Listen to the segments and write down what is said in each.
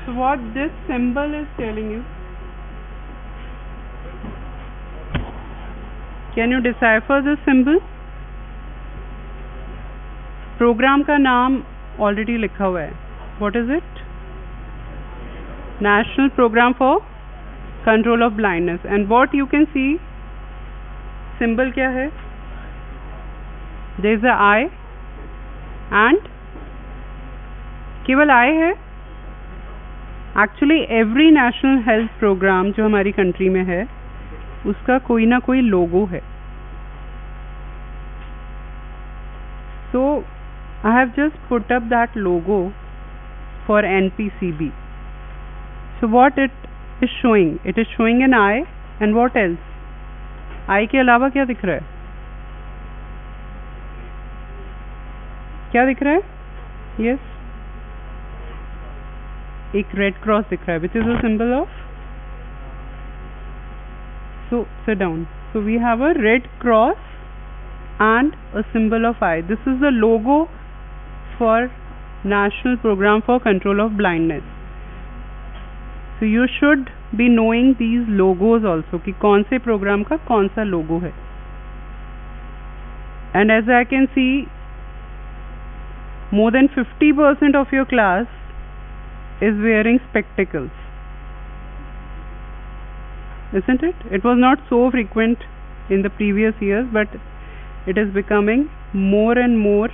So what this symbol is telling you? Can you decipher this symbol? Program का नाम already लिखा हुआ है. What is it? National Program for Control of Blindness. And what you can see, symbol क्या है? There is a eye and केवल eye है. Actually every national health program जो हमारी कंट्री में है उसका कोई ना कोई लोगो है. So I have just put up that logo for NPCB. So what it is showing? It is showing an eye and what else? Eye के अलावा क्या दिख रहा है? क्या दिख रहा है? Yes. एक रेड क्रॉस दिख रहा है, which is a symbol of. So sit down. So we have a red cross and a symbol of eye. This is the logo for National Program for Control of Blindness. So you should be knowing these logos also कि कौन से programme का कौन सा लोगो है. And as I can see, more than 50% of your class is wearing spectacles, isn't it? It was not so frequent in the previous years, but it is becoming more and more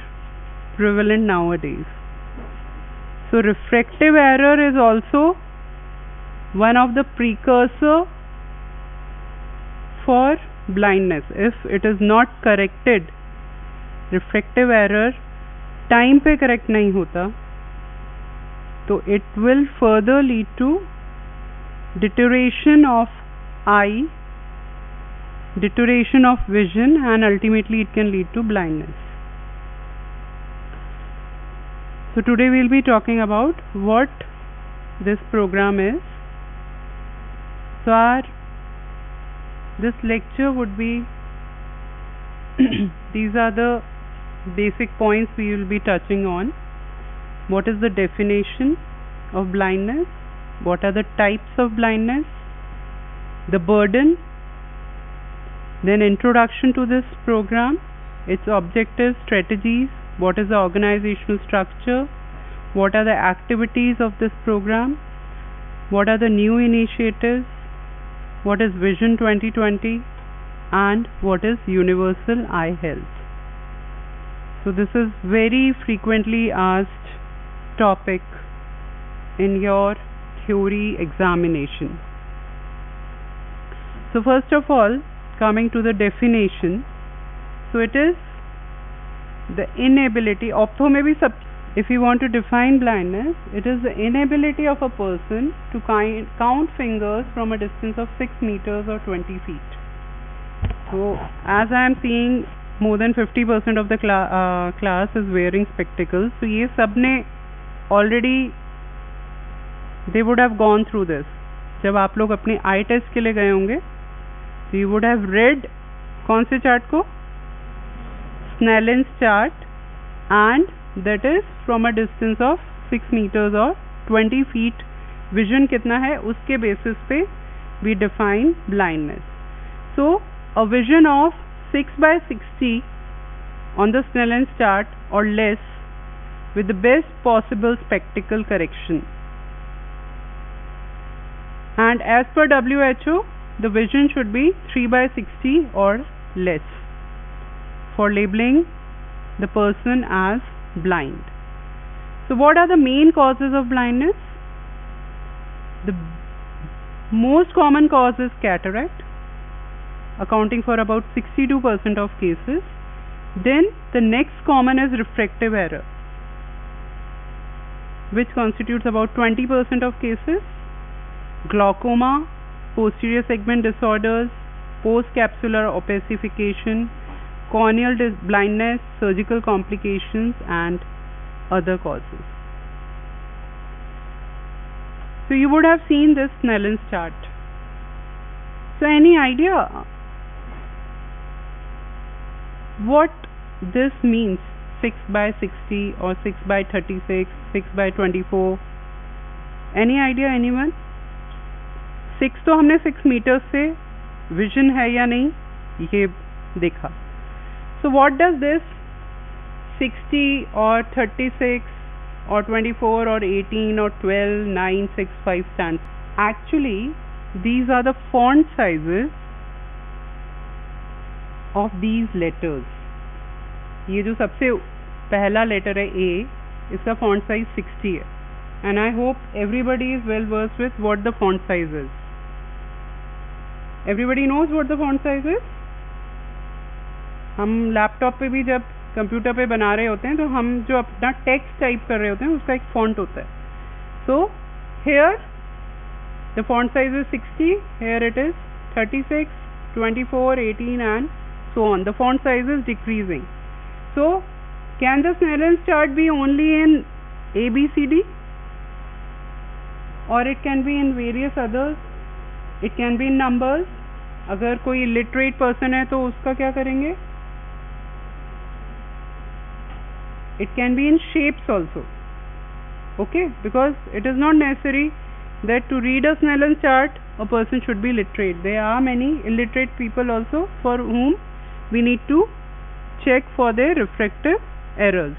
prevalent nowadays. So refractive error is also one of the precursor for blindness. If it is not corrected, refractive error time पे correct नहीं होता, तो it will further lead to deterioration of eye, deterioration of vision, and ultimately it can lead to blindness. So today we will be talking about what this program is. So this lecture would be these are the basic points we will be touching on. What is the definition of blindness? What are the types of blindness? The burden. Then introduction to this program, its objectives, strategies, what is the organizational structure, what are the activities of this program, what are the new initiatives, what is Vision 2020, and what is Universal Eye Health. So this is very frequently asked topic in your theory examination. So first of all, coming to the definition, so it is the inability, optho में भी सब, if you want to define blindness, it is the inability of a person to count fingers from a distance of 6 meters or 20 feet. So as I am seeing more than 50% of the class is wearing spectacles, so ये सब ने already they would have gone through this. जब आप लोग अपने आई test के लिए गए होंगे, so you would have read कौन से चार्ट को? Snellen's chart, and that is from a distance of 6 meters or 20 feet. Vision कितना है उसके basis पे we define blindness. So a vision of 6 by 60 on the Snellen's chart or less with the best possible spectacle correction. And as per WHO, the vision should be 3 by 60 or less for labeling the person as blind. So what are the main causes of blindness? The most common cause is cataract, accounting for about 62% of cases. Then the next common is refractive error, which constitutes about 20% of cases. Glaucoma, posterior segment disorders, postcapsular opacification, corneal blindness, surgical complications, and other causes. So you would have seen this Snellen's chart. So any idea what this means? 6 by 60 or 6 by 36, 6 by 24. Any idea anyone? 6 तो हमने 6 metre से vision है या नहीं ये देखा. So what does this 60 और 36 or 24 or 18 or 12, 9, 6, 5 stands? Actually, these are the font sizes of these letters. ये जो सबसे पहला लेटर है A, इसका font size 60 है. And I hope everybody is well versed with what the font size is. Everybody knows what the font size is? हम laptop पे भी जब कंप्यूटर पे बना रहे होते हैं तो हम जो अपना टेक्स्ट टाइप कर रहे होते हैं उसका एक फॉन्ट होता है. So here the font size is 60, here it is 36, 24, 18 and so on. The font size is decreasing. So can the Snellen's chart be only in A, B, C, D? Or it can be in various others? It can be in numbers. अगर कोई illiterate person है तो उसका क्या करेंगे? It can be in shapes also. Okay, because it is not necessary that to read a Snellen's chart a person should be literate. There are many illiterate people also for whom we need to check for their refractive errors.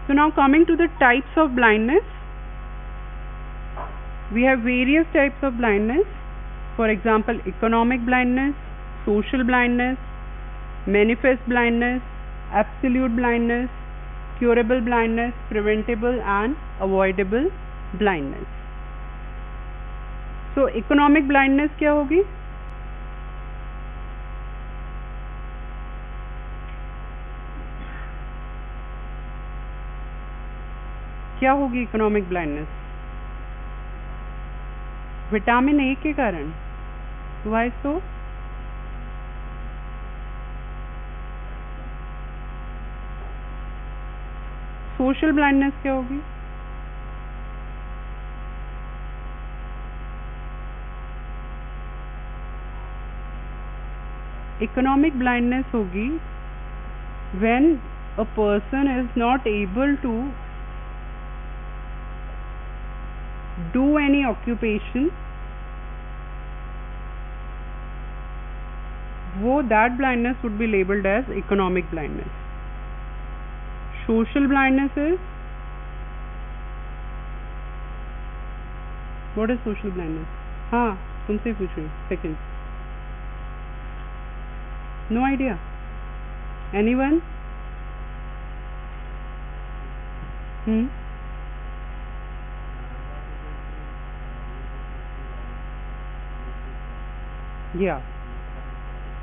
So now coming to the types of blindness, we have various types of blindness. For example, economic blindness, social blindness, manifest blindness, absolute blindness, curable blindness, preventable and avoidable blindness. So economic blindness क्या होगी? क्या होगी economic blindness? Vitamin A के कारण. Why so? Social blindness क्या होगी? Economic blindness होगी when a person is not able to do any occupation, that blindness would be labeled as economic blindness. Social blindness is, what is social blindness? हाँ, तुमसे पूछ रही हूँ. Second. No idea. Anyone?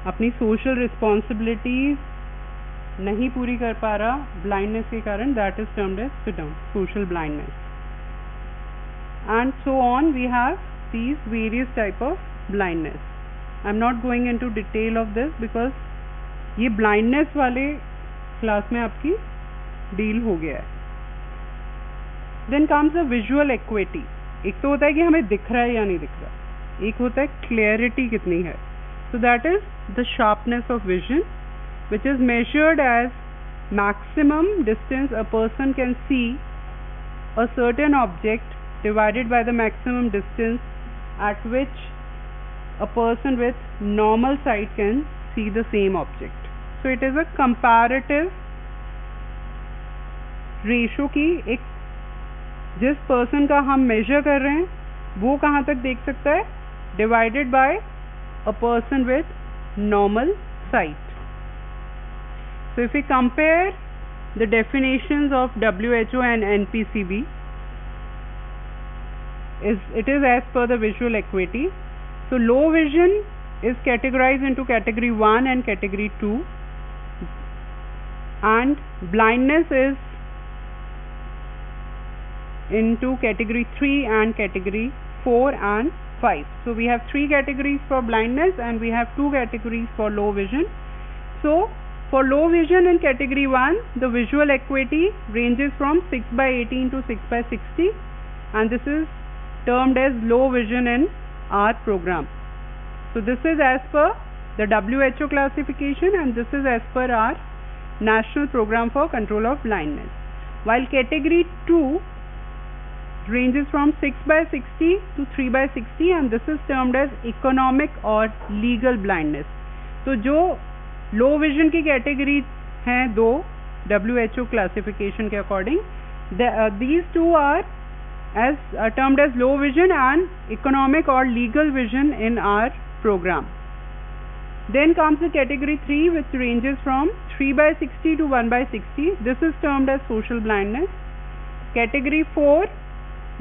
अपनी social responsibilities नहीं पूरी कर पा रहा ब्लाइंडनेस के कारण, that is termed as social blindness. And so on we have these various type of blindness. I am not going into detail of this because ये blindness वाले क्लास में आपकी डील हो गया है. Then comes a visual acuity. एक तो होता है कि हमें दिख रहा है या नहीं दिख रहा, एक होता है क्लैरिटी कितनी है. So that is the sharpness of vision, which is measured as maximum distance a person can see a certain object divided by the maximum distance at which a person with normal sight can see the same object. So it is a comparative ratio की एक जिस person का हम measure कर रहे हैं वो कहाँ तक देख सकता है, divided by a person with normal sight. So if we compare the definitions of WHO and NPCB, it is as per the visual acuity. So low vision is categorized into category 1 and category 2, and blindness is into category 3 and category 4 and 5. So we have 3 categories for blindness and we have 2 categories for low vision. So for low vision in category 1, the visual acuity ranges from 6/18 to 6/60, and this is termed as low vision in our program. So this is as per the WHO classification and this is as per our National Program for Control of Blindness. While category 2 ranges from 6 by 60 to 3 by 60 and this is termed as economic or legal blindness. तो जो low vision की category हैं दो WHO classification के according, these two are as termed as low vision and economic or legal vision in our program. Then comes the category 3 which ranges from 3 by 60 to 1 by 60. This is termed as social blindness. Category 4,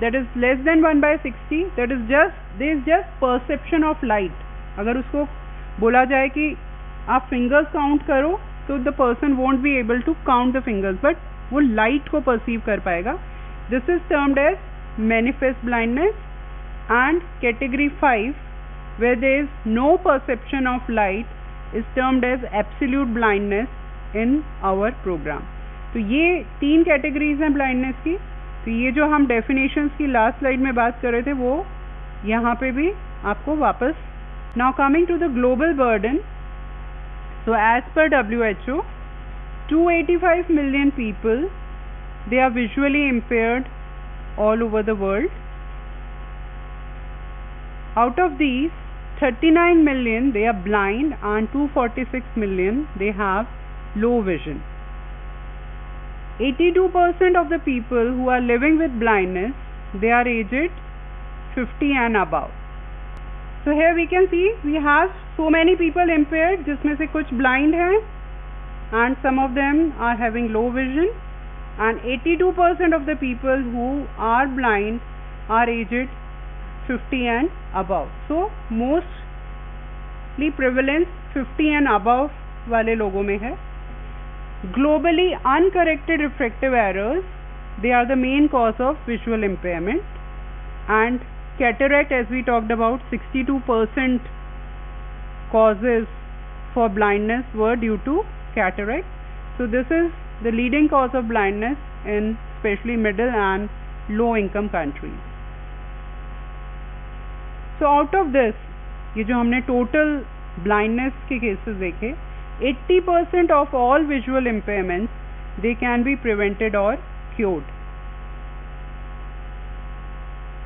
that is less than 1 by 60, that is there is just perception of light. अगर उसको बोला जाए कि आप fingers count करो तो the person won't be able to count the fingers, but वो light को परसीव कर पाएगा. This is termed as manifest blindness. And category 5, where there is no perception of light, is termed as absolute blindness in our program. तो ये 3 categories हैं blindness की. तो ये जो हम डेफिनेशंस की लास्ट स्लाइड में बात कर रहे थे वो यहाँ पे भी आपको वापस. Now coming to the global burden. So as per WHO, 285 million people, they are visually impaired all over the world. Out of these, 39 million they are blind and 246 million they have low vision. 82% of the people who are living with blindness, they are aged 50 and above. So here we can see we have so many people impaired, जिसमें से कुछ blind हैं and some of them are having low vision, and 82% of the people who are blind are aged 50 and above. So mostly prevalence 50 and above वाले लोगों में है. Globally, uncorrected refractive errors, they are the main cause of visual impairment. And cataract, as we talked about, 62% causes for blindness were due to cataract. So this is the leading cause of blindness in especially middle and low income countries. So out of this, ये जो हमने total blindness के cases देखे, 80% of all visual impairments, they can be prevented or cured.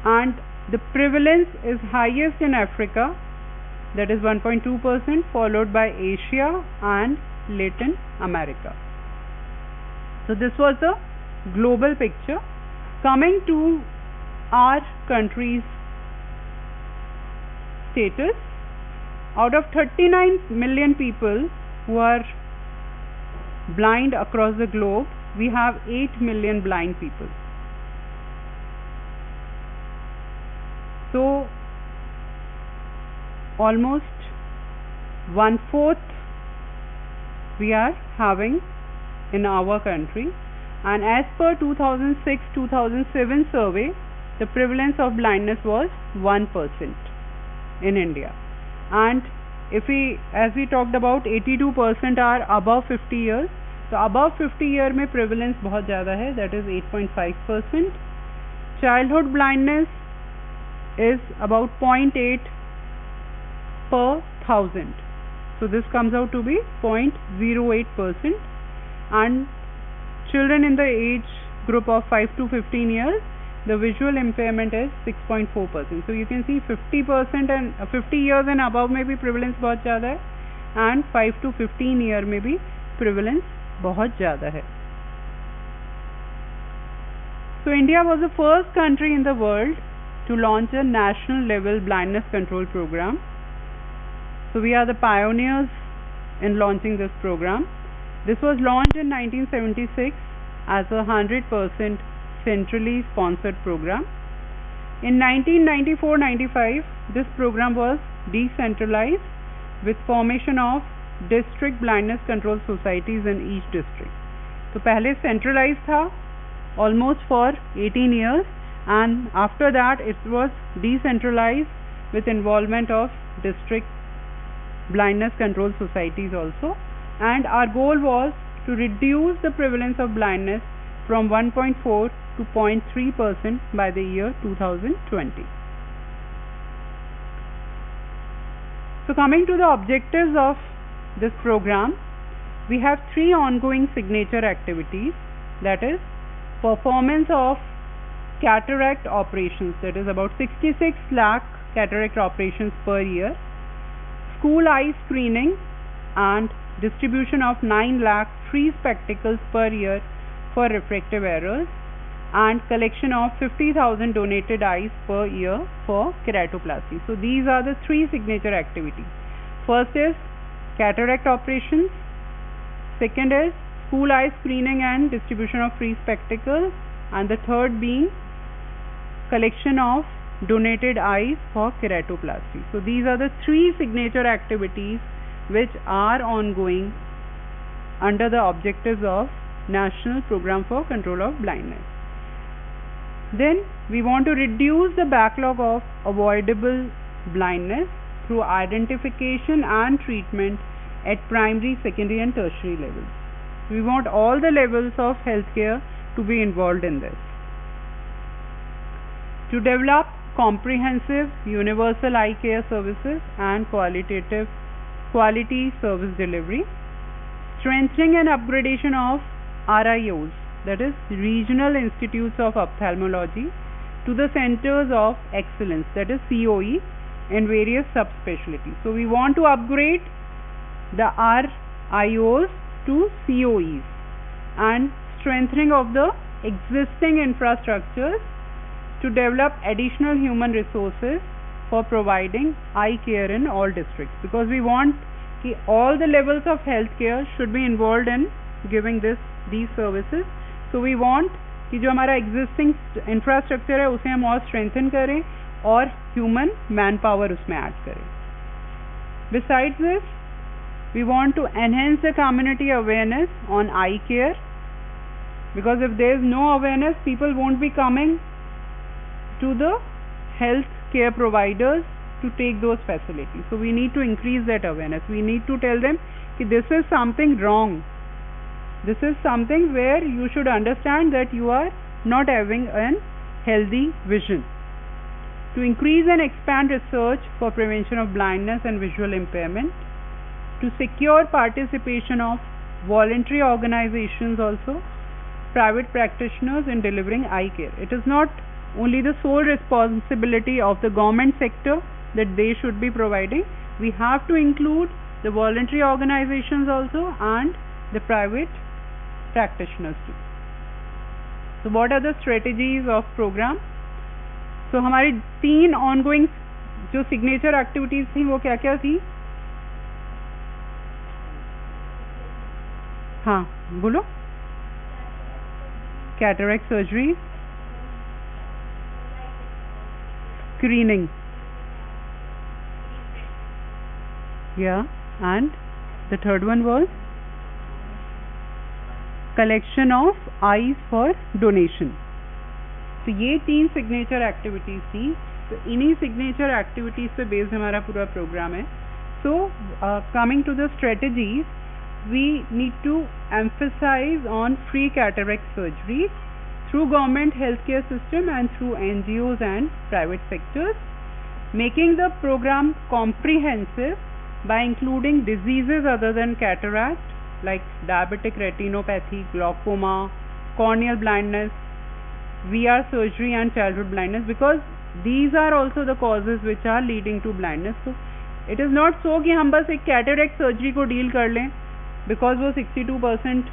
And the prevalence is highest in Africa, that is 1.2%, followed by Asia and Latin America. So this was the global picture. Coming to our country's status, out of 39 million people who are blind across the globe, we have 8 million blind people. So almost 1/4 we are having in our country, and as per 2006-2007 survey, the prevalence of blindness was 1% in India. And if we, as we talked about, 82% are above 50 years. So above 50 year में prevalence बहुत ज़्यादा है, that is 8.5%. Childhood blindness is about 0.8 per 1000. So this comes out to be 0.08%. And children in the age group of 5 to 15 years, the visual impairment is 6.4%. So you can see 50% and 50 years and above में भी prevalence बहुत ज़्यादा है, and 5 to 15 year में भी prevalence बहुत ज़्यादा है. So India was the first country in the world to launch a national level blindness control program. So we are the pioneers in launching this program. This was launched in 1976 as a 100% centrally sponsored program. In 1994-95, this program was decentralized with formation of district blindness control societies in each district. तो पहले centralized था almost for 18 years, and after that it was decentralized with involvement of district blindness control societies also. And our goal was to reduce the prevalence of blindness from 1.4 to 0.3% by the year 2020. So coming to the objectives of this program, we have 3 ongoing signature activities, that is performance of cataract operations, that is about 66 lakh cataract operations per year, school eye screening and distribution of 9 lakh free spectacles per year for refractive errors, and collection of 50,000 donated eyes per year for keratoplasty. So these are the three signature activities. First is cataract operations, second is school eye screening and distribution of free spectacles, and the third being collection of donated eyes for keratoplasty. So these are the three signature activities which are ongoing under the objectives of National Program for Control of Blindness. Then we want to reduce the backlog of avoidable blindness through identification and treatment at primary, secondary and tertiary levels. We want all the levels of healthcare to be involved in this. To develop comprehensive universal eye care services and quality service delivery, strengthening and upgradation of RIOs, that is Regional Institutes of Ophthalmology, to the Centers of Excellence, that is COE, in various subspecialties. So we want to upgrade the RIOs to COEs and strengthening of the existing infrastructures to develop additional human resources for providing eye care in all districts, because we want all the levels of healthcare should be involved in giving these services. So we want कि जो हमारा existing infrastructure है उसे हम और strengthen करें और human manpower उसमें add करें. Besides this, we want to enhance the community awareness on eye care, because if there is no awareness, people won't be coming to the health care providers to take those facilities. So we need to increase that awareness. We need to tell them that this is something wrong. This is something where you should understand that you are not having a healthy vision. To increase and expand research for prevention of blindness and visual impairment. To secure participation of voluntary organizations also, private practitioners in delivering eye care. It is not only the sole responsibility of the government sector that they should be providing. We have to include the voluntary organizations also and the private practitioners too. So what are the strategies of program? So हमारी 3 ongoing जो signature activities थी वो क्या क्या थी? हाँ बोलो. Cataract surgery, screening, yeah, and the third one was collection of eyes for donation. तो ये 3 signature activities थी. तो इन्हीं signature activities पे based हमारा पूरा program है. So coming to the strategies, we need to emphasize on free cataract surgery through government healthcare system and through NGOs and private sectors, making the program comprehensive by including diseases other than cataract like diabetic retinopathy, glaucoma, corneal blindness, VR surgery and childhood blindness, because these are also the causes which are leading to blindness. So it is not so कि हम बस एक cataract surgery को deal कर लें because वो 62%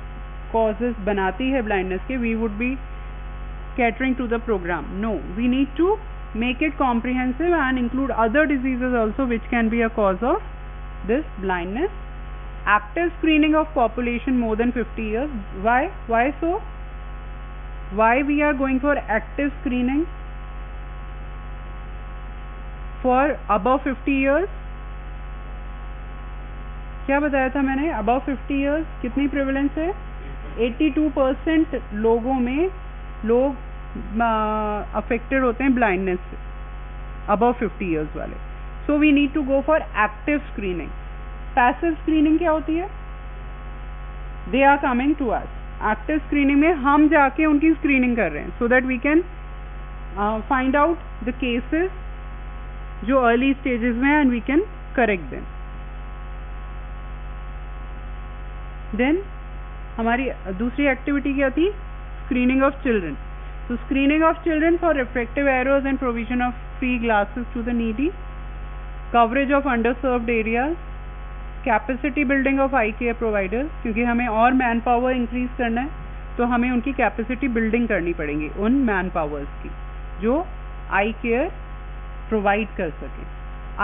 causes बनाती है blindness के, we would be catering to the program. No, we need to make it comprehensive and include other diseases also which can be a cause of this blindness. Active screening of population more than 50 years. Why so? Why we are going for active screening for above 50 years? क्या बताया था मैंने? Above 50 years कितनी prevalence है? 82% लोगों में लोग affected होते हैं ब्लाइंडनेस से, above 50 years वाले. So we need to go for active screening. Passive screening क्या होती है? They are coming to us. Active screening में हम जाके उनकी screening कर रहे हैं so that we can find out the cases जो early stages में हैं and we can correct them. Then हमारी दूसरी एक्टिविटी क्या थी? Screening of children. So screening of children for refractive errors and provision of free glasses to the needy, coverage of underserved areas, capacity building of I care providers, क्योंकि हमें और man power increase करना है तो हमें उनकी capacity building करनी पड़ेगी उन मैन पावर्स की जो आई केयर प्रोवाइड कर सकें.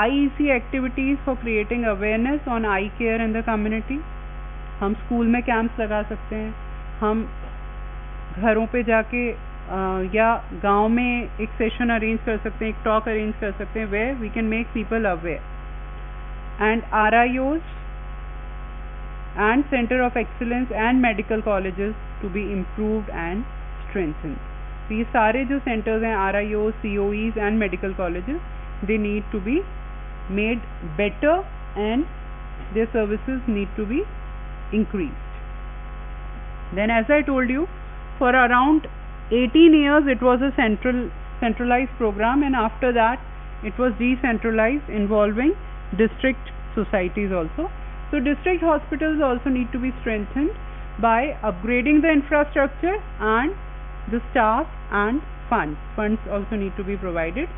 IEC activities for creating awareness on I care in the community. हम स्कूल में कैंप्स लगा सकते हैं, हम घरों पे जाके या गांव में एक सेशन अरेंज कर सकते हैं, एक टॉक अरेंज कर सकते हैं where we can make people aware. And RIOs and Center of Excellence and medical colleges to be improved and strengthened. तो ये सारे जो centers हैं RIOs, COEs and medical colleges, they need to be made better and their services need to be increased. Then as I told you, for around 18 years it was a centralized program, and after that it was decentralized involving district societies also. So district hospitals also need to be strengthened by upgrading the infrastructure and the staff and funds. Funds also need to be provided.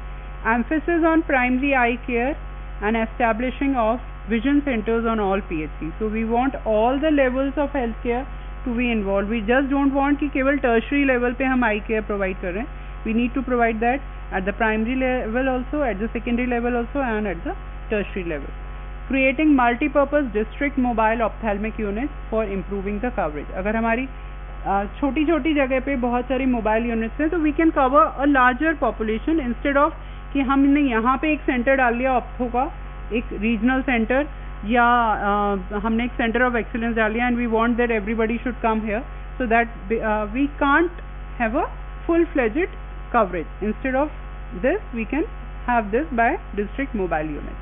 Emphasis on primary eye care and establishing of vision centers on all PHCs. So we want all the levels of healthcare to be involved. We just don't want कि केवल tertiary level पे हम eye care provide कर रहे हैं. We need to provide that at the primary level also, at the secondary level also, and at the tertiary level. Creating multi-purpose district mobile ophthalmic units for improving the coverage. अगर हमारी छोटी छोटी जगह पे बहुत सारी मोबाइल यूनिट्स हैं तो we can cover a larger population, instead of कि हमने यहाँ पे एक सेंटर डाल लिया ऑप्थो का, एक रीजनल सेंटर, या हमने एक सेंटर ऑफ एक्सीलेंस डाल लिया and we want that everybody should come here, so that we can't have a full fledged coverage. Instead of this we can have this by district mobile units.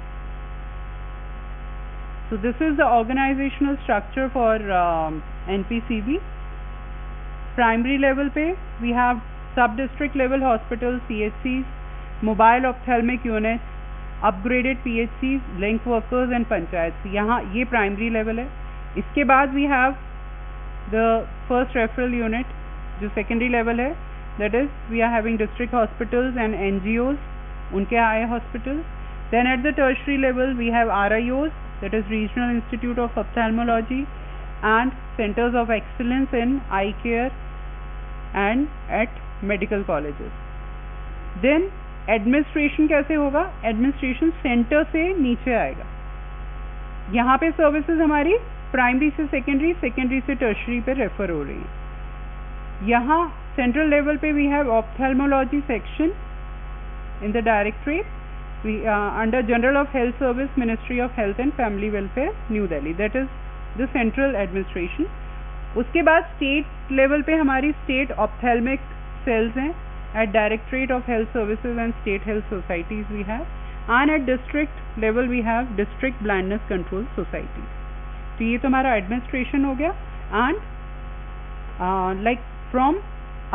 So this is the organizational structure for NPCB. Primary level पे we have sub district level hospitals, CHCs, mobile ophthalmic units, upgraded PHCs, link workers and panchayats. यहाँ ये primary level है. इसके बाद we have the first referral unit जो secondary level है. That is, we are having district hospitals and NGOs, उनके eye hospitals. Then at the tertiary level we have RIOs, that is Regional Institute of Ophthalmology, and Centers of Excellence in Eye Care and at medical colleges. Then administration कैसे होगा? Administration center से नीचे आएगा. यहाँ पे services हमारी primary से secondary, secondary से tertiary पे refer हो रही हैं. यहाँ central level पे we have ophthalmology section in the directorate, we under General of Health Service, Ministry of Health and Family Welfare, New Delhi. That is the central administration. उसके बाद state level पे हमारी state ophthalmic cells हैं. At Directorate of Health Services and State Health Societies we have, and at district level we have District Blindness Control Societies. तो ये तो हमारा administration हो गया, and like from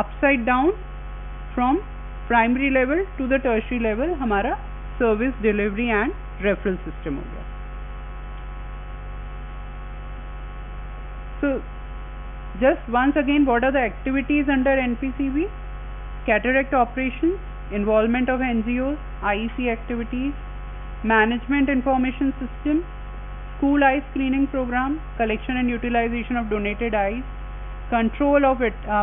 upside down, from primary level to the tertiary level हमारा service delivery and referral system हो गया. So just once again, what are the activities under NPCB? Cataract operations, involvement of NGOs, IEC activities, management information system, school eye screening program, collection and utilization of donated eyes, control of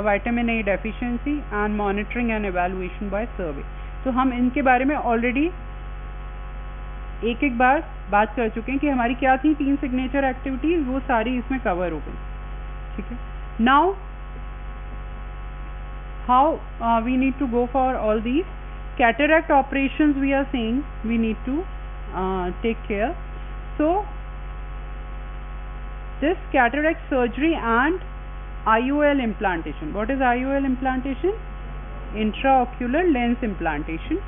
vitamin A deficiency, and monitoring and evaluation by survey. तो हम इनके बारे में already एक एक बार बात कर चुके हैं कि हमारी क्या थी 3 सिग्नेचर एक्टिविटीज, वो सारी इसमें कवर हो गई. ठीक है. Now how we need to go for all these cataract operations. We are saying we need to take care. So this cataract surgery and IOL implantation. What is IOL implantation? Intraocular lens implantation.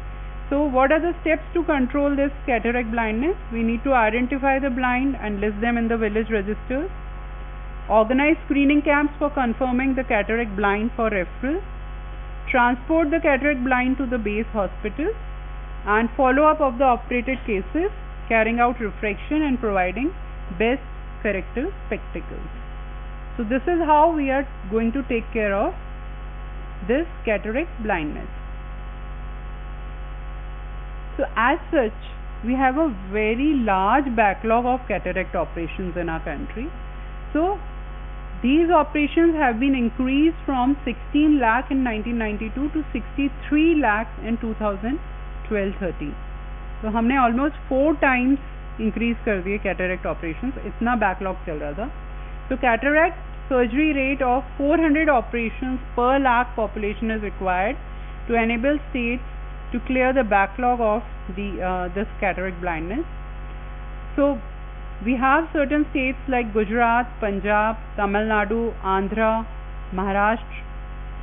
So what are the steps to control this cataract blindness? We need to identify the blind and list them in the village registers. Organize screening camps for confirming the cataract blind for referral. Transport the cataract blind to the base hospital, and follow up of the operated cases, carrying out refraction and providing best corrective spectacles. So this is how we are going to take care of this cataract blindness. So as such, we have a very large backlog of cataract operations in our country. So these operations have been increased from 16 lakh in 1992 to 63 lakhs in 2012-13. तो हमने almost 4 times increase कर दिए cataract operations, इतना backlog चल रहा था. So cataract surgery rate of 400 operations per lakh population is required to enable states to clear the backlog of this cataract blindness. So we have certain states like Gujarat, Punjab, Tamil Nadu, Andhra, Maharashtra,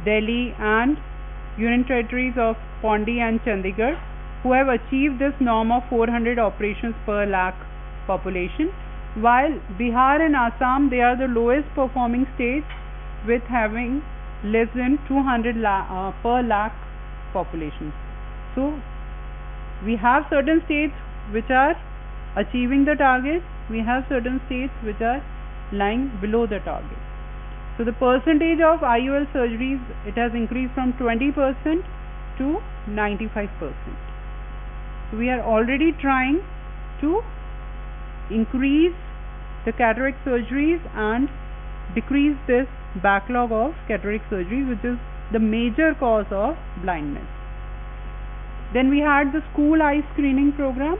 Delhi and Union Territories of Pondi and Chandigarh who have achieved this norm of 400 operations per lakh population, while Bihar and Assam, they are the lowest performing states with having less than 200 per lakh population. So we have certain states which are achieving the target, we have certain states which are lying below the target. So the percentage of IOL surgeries, it has increased from 20% to 95%. So we are already trying to increase the cataract surgeries and decrease this backlog of cataract surgeries, which is the major cause of blindness. Then we had the school eye screening program.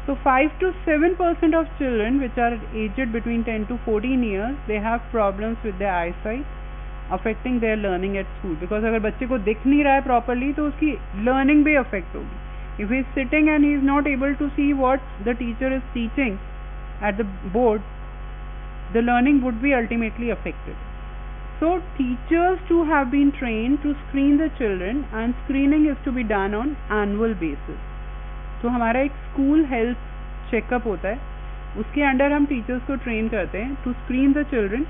So 5 to 7% of children which are aged between 10 to 14 years, they have problems with their eyesight affecting their learning at school. Because अगर बच्चे को दिख नहीं रहा है properly तो उसकी learning भी affect होगी. If he is sitting and he is not able to see what the teacher is teaching at the board, the learning would be ultimately affected. So teachers too have been trained to screen the children, and screening is to be done on annual basis. तो हमारा एक school health checkup होता है, उसके under हम teachers को train करते हैं to screen the children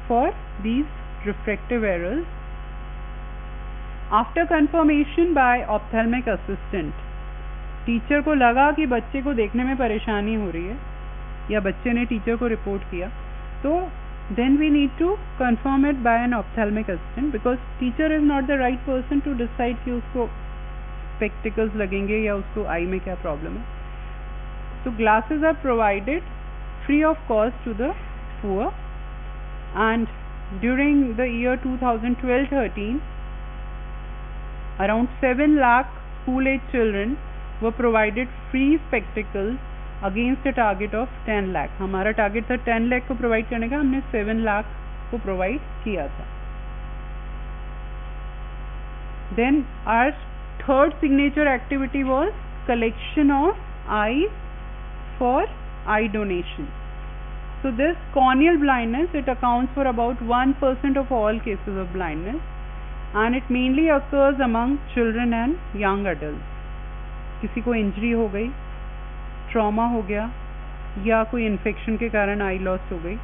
for these refractive errors. After confirmation by ophthalmic assistant, teacher को लगा कि बच्चे को देखने में परेशानी हो रही है या बच्चे ने टीचर को रिपोर्ट किया, तो then we need to confirm it by an ophthalmic assistant, because teacher is not the right person to decide कि उसको spectacles लगेंगे या उसको eye में क्या problem है. So glasses are provided free of cost to the poor, and during the year 2012-13 around 7 lakh school age children were provided free spectacles against a target of 10 lakh. हमारा target था 10 लाख को provide करने का, हमने 7 लाख को provide किया था. Then our third signature activity was collection of eyes for eye donation. So this corneal blindness, it accounts for about 1% of all cases of blindness, and it mainly occurs among children and young adults. किसी को injury हो गई, trauma हो गया, या कोई infection के कारण आई लॉस हो गई,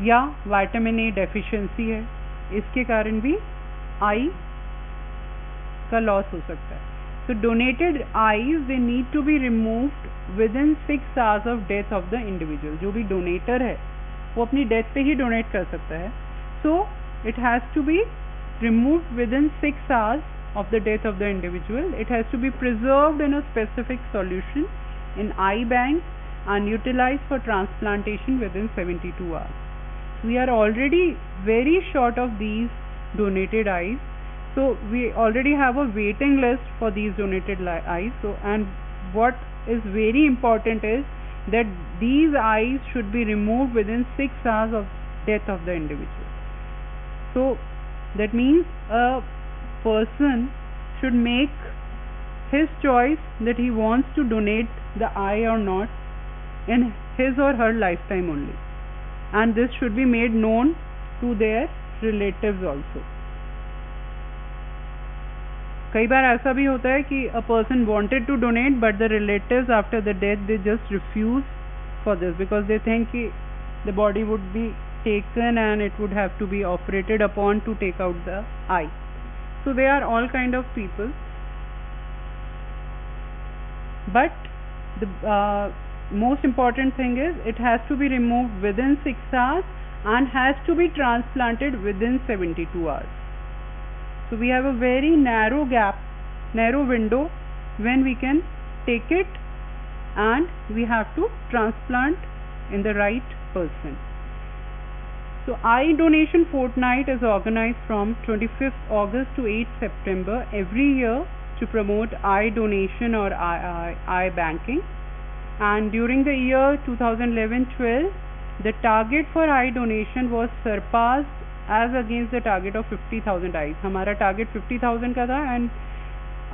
या विटामिन ए डेफिशिएंसी है, इसके कारण भी आई का लॉस हो सकता है. So donated eyes, they need to be removed within 6 hours of death of the individual. जो भी डोनेटर है वो अपनी डेथ पे ही डोनेट कर सकता है. So it has to be removed within 6 hours of the death of the individual. It has to be preserved in a specific solution in eye bank and utilized for transplantation within 72 hours. We are already very short of these donated eyes. So we already have a waiting list for these donated eyes. So, and what is very important is that these eyes should be removed within 6 hours of death of the individual. So that means a person should make his choice that he wants to donate the eye or not in his or her lifetime only, and this should be made known to their relatives also. कई बार ऐसा भी होता है कि a person wanted to donate but the relatives after the death they just refuse for this because they think कि the body would be taken and it would have to be operated upon to take out the eye. So they are all kind of people, but the most important thing is it has to be removed within 6 hours and has to be transplanted within 72 hours. So we have a very narrow gap, narrow window when we can take it, and we have to transplant in the right person. So eye donation fortnight is organized from 25th August to 8th September every year to promote eye donation or eye banking. And during the year 2011-12, the target for eye donation was surpassed as against the target of 50,000 eyes. हमारा target 50,000 का था and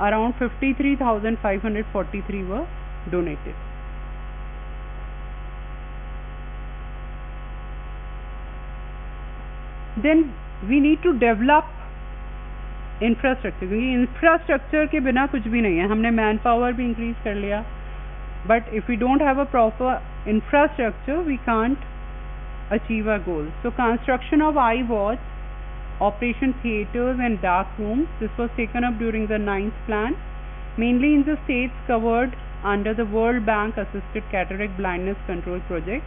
around 53,543 were donated. Then we need to develop infrastructure, क्योंकि infrastructure के बिना कुछ भी नहीं है. हमने मैन पावर भी इंक्रीज कर लिया, but if we don't have a proper infrastructure, we can't achieve our goals. So construction of eye wards, operation theatres and dark rooms, this was taken up during the 9th plan, mainly in the states covered under the World Bank assisted cataract blindness control project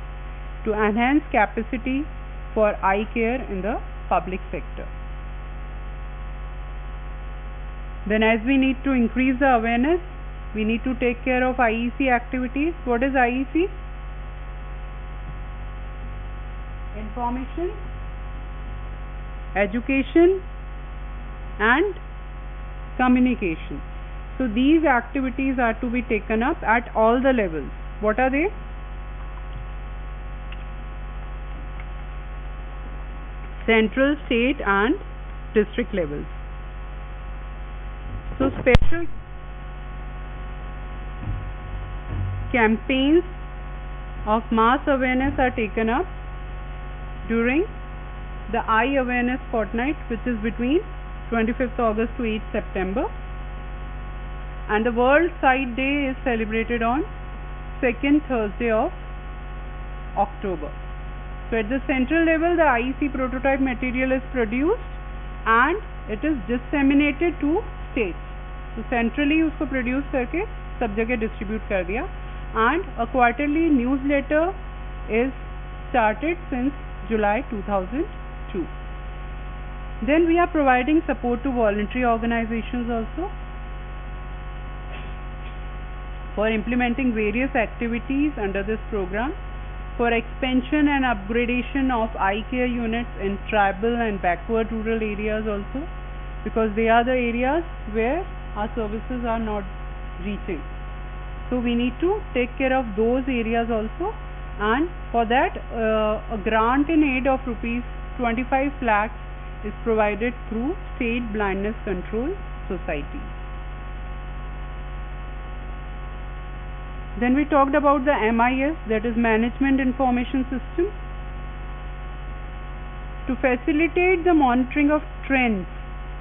to enhance capacity for eye care in the public sector. Then as we need to increase the awareness, we need to take care of IEC activities. What is IEC? Information, education and communication. So these activities are to be taken up at all the levels. What are they? Central, state and district levels. So special campaigns of mass awareness are taken up during the Eye Awareness Fortnight, which is between 25th August to 8th September, and the World Sight Day is celebrated on 2nd Thursday of October. So at the central level, the IEC prototype material is produced and it is disseminated to states. So centrally उसको produce करके सब जगह distribute कर दिया, and a quarterly newsletter is started since July 2002. Then we are providing support to voluntary organizations also for implementing various activities under this program, for expansion and upgradation of eye care units in tribal and backward rural areas also, because they are the areas where our services are not reaching. So we need to take care of those areas also, and for that a grant in aid of rupees 25 lakhs is provided through State Blindness Control Society. Then we talked about the MIS, that is Management Information System, to facilitate the monitoring of trends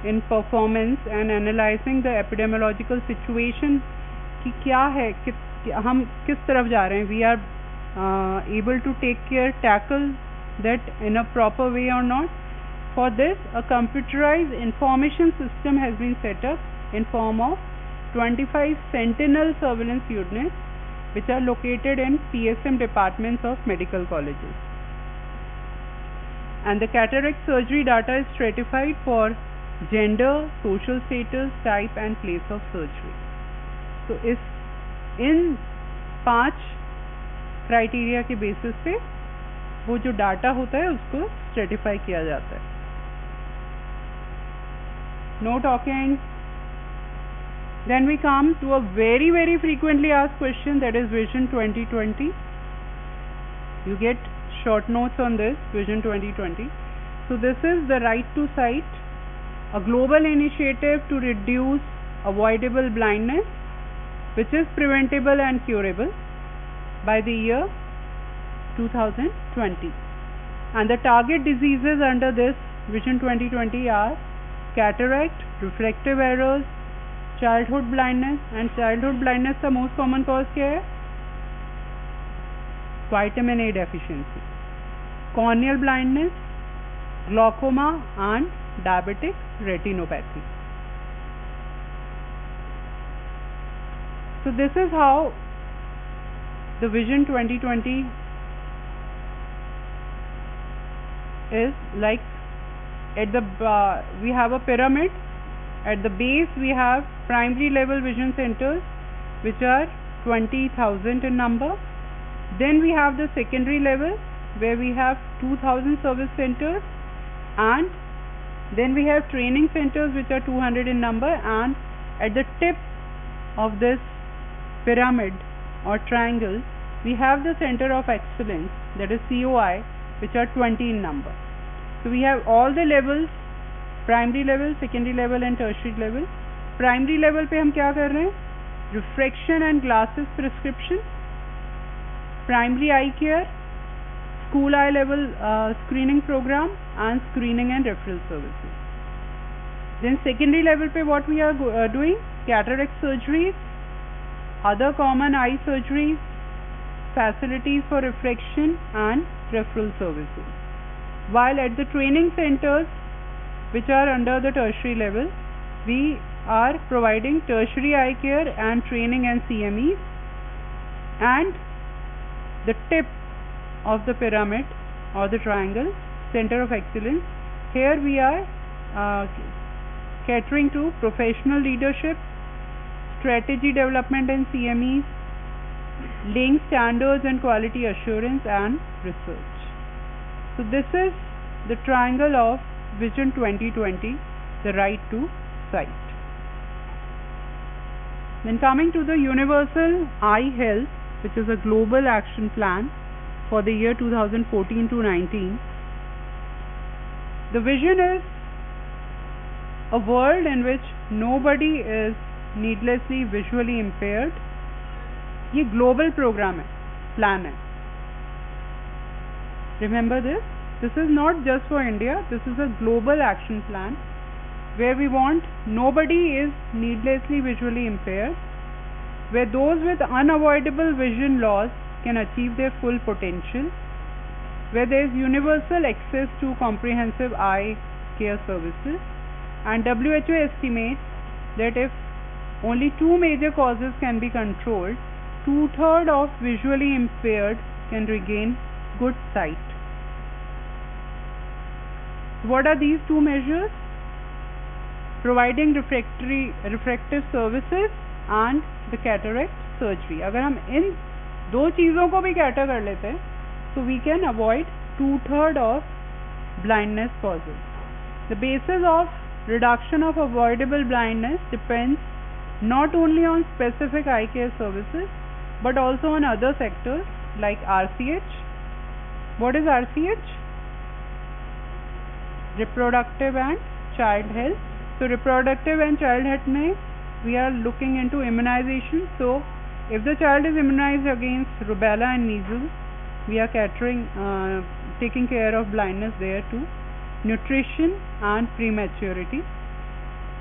in performance and analyzing the epidemiological situation कि क्या है, हम किस तरफ जा रहे हैं, we are able to tackle that in a proper way or not. For this, a computerized information system has been set up in form of 25 sentinel surveillance units which are located in PSM departments of medical colleges. And the cataract surgery data is stratified for gender, social status, type and place of surgery. तो इन 5 criteria के basis पे वो जो data होता है उसको Stratify किया जाता है. No talking. Then we come to a very frequently asked question, that is Vision 2020. You get short notes on this Vision 2020. So this is the Right to Sight, a global initiative to reduce avoidable blindness, which is preventable and curable by the year 2020. And the target diseases under this Vision 2020 are cataract, refractive errors, childhood blindness, and childhood blindness का most common cause क्या है? Vitamin A deficiency, corneal blindness, glaucoma and diabetic retinopathy. So this is how the Vision 2020 is like. At the we have a pyramid. At the base we have primary level vision centers, which are 20,000 in number. Then we have the secondary level, where we have 2,000 service centers, and then we have training centers, which are 200 in number, and at the tip of this pyramid or triangle we have the center of excellence, that is COI, which are 20 in number. So we have all the levels, primary level, secondary level and tertiary level. Primary level पे हम क्या कर रहे हैं? Refraction and glasses prescription, primary eye care, school eye level screening program, and screening and referral services. Then secondary level पे what we are doing? Cataract surgeries, other common eye surgeries, facilities for refraction and referral services. While at the training centers, which are under the tertiary level, we are providing tertiary eye care and training and CMEs. And the tip of the pyramid or the triangle, center of excellence, here we are catering to professional leadership, strategy development and CMEs, laying standards and quality assurance and research. So this is the triangle of Vision 2020, the right to sight. Then coming to the Universal Eye Health, which is a global action plan for the year 2014 to 19. The vision is a world in which nobody is needlessly visually impaired. ये global program है, plan है. Remember this. This is not just for India. This is a global action plan where we want nobody is needlessly visually impaired, where those with unavoidable vision loss can achieve their full potential, where there is universal access to comprehensive eye care services, and WHO estimates that if only two major causes can be controlled, 2/3 of visually impaired can regain good sight. What are these two measures? Providing refractive services and the cataract surgery. अगर हम इन दो चीज़ों को भी cater कर लेते हैं, so we can avoid 2/3 of blindness causes. The basis of reduction of avoidable blindness depends not only on specific eye care services but also on other sectors like RCH. What is RCH? Reproductive and child health. So reproductive and child health में we are looking into immunization. So if the child is immunized against rubella and measles, we are taking care of blindness there too. Nutrition and prematurity.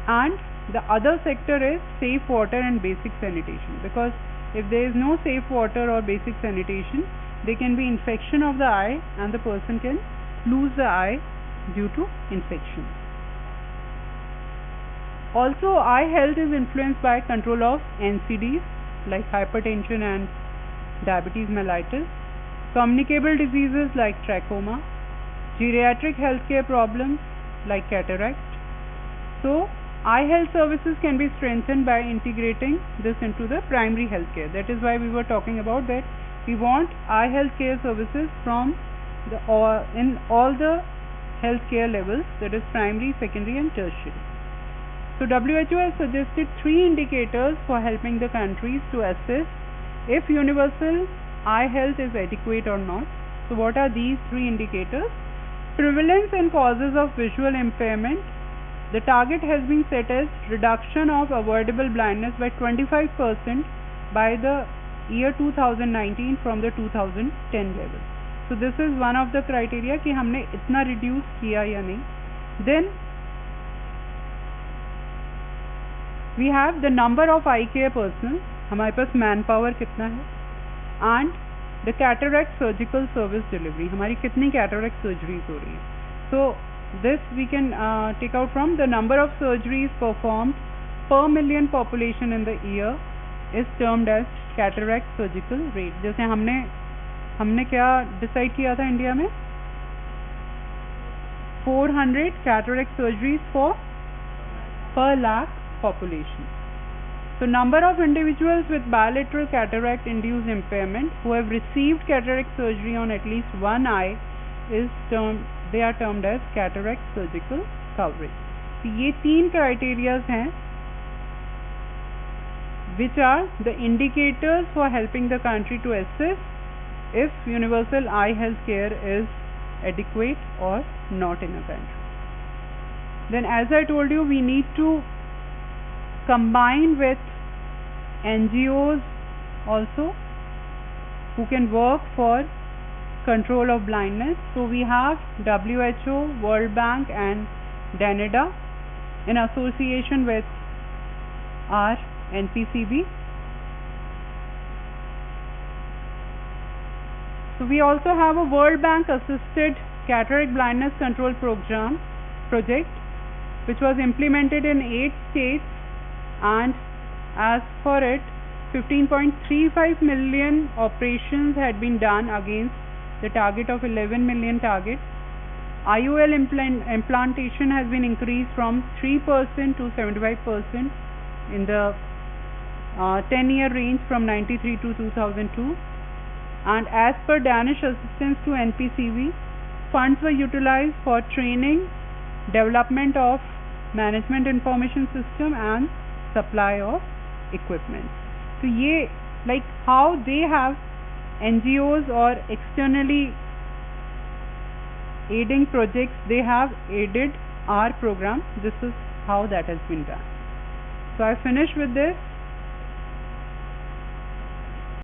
And the other sector is safe water and basic sanitation, because if there is no safe water or basic sanitation, there can be infection of the eye and the person can lose the eye due to infection. Also, eye health is influenced by control of NCDs like hypertension and diabetes mellitus, communicable diseases like trachoma, geriatric healthcare problems like cataract. So, eye health services can be strengthened by integrating this into the primary healthcare. That is why we were talking about that we want eye health care services from in all the healthcare levels, that is primary, secondary and tertiary. So WHO has suggested 3 indicators for helping the countries to assess if universal eye health is adequate or not. So what are these 3 indicators? Prevalence and causes of visual impairment. The target has been set as reduction of avoidable blindness by 25% by the year 2019 from the 2010 level. So this is one of the criteria कि हमने इतना reduce किया या नहीं. Then we have the number of eye care personnel. हमारे पास man power कितना है, and the cataract surgical service delivery. हमारी कितनी cataract surgeries हो रही है. So this we can take out from the number of surgeries performed per million population in the year is termed as cataract surgical rate. जैसे हमने क्या decide किया था इंडिया में, 400 cataract surgeries for per lakh population. So number of individuals with bilateral cataract induced impairment who have received cataract surgery on at least one eye they are termed as cataract surgical coverage. तो ये 3 criterias हैं which are the indicators for helping the country to assess if universal eye health care is adequate or not in a country. Then as I told you, we need to combine with NGOs also who can work for control of blindness. So we have WHO, World Bank and Canada in association with our NPCB. So we also have a World Bank assisted cataract blindness control project which was implemented in 8 states, and as for it 15.35 million operations had been done against the target of 11 million target. IOL implantation has been increased from 3% to 75% in the 10-year range from 93 to 2002. And as per Danish assistance to NPCB, funds were utilized for training, development of management information system and supply of equipment. So ye, like how they have NGOs or externally aiding projects, they have aided our program. This is how that has been done. So I finish with this.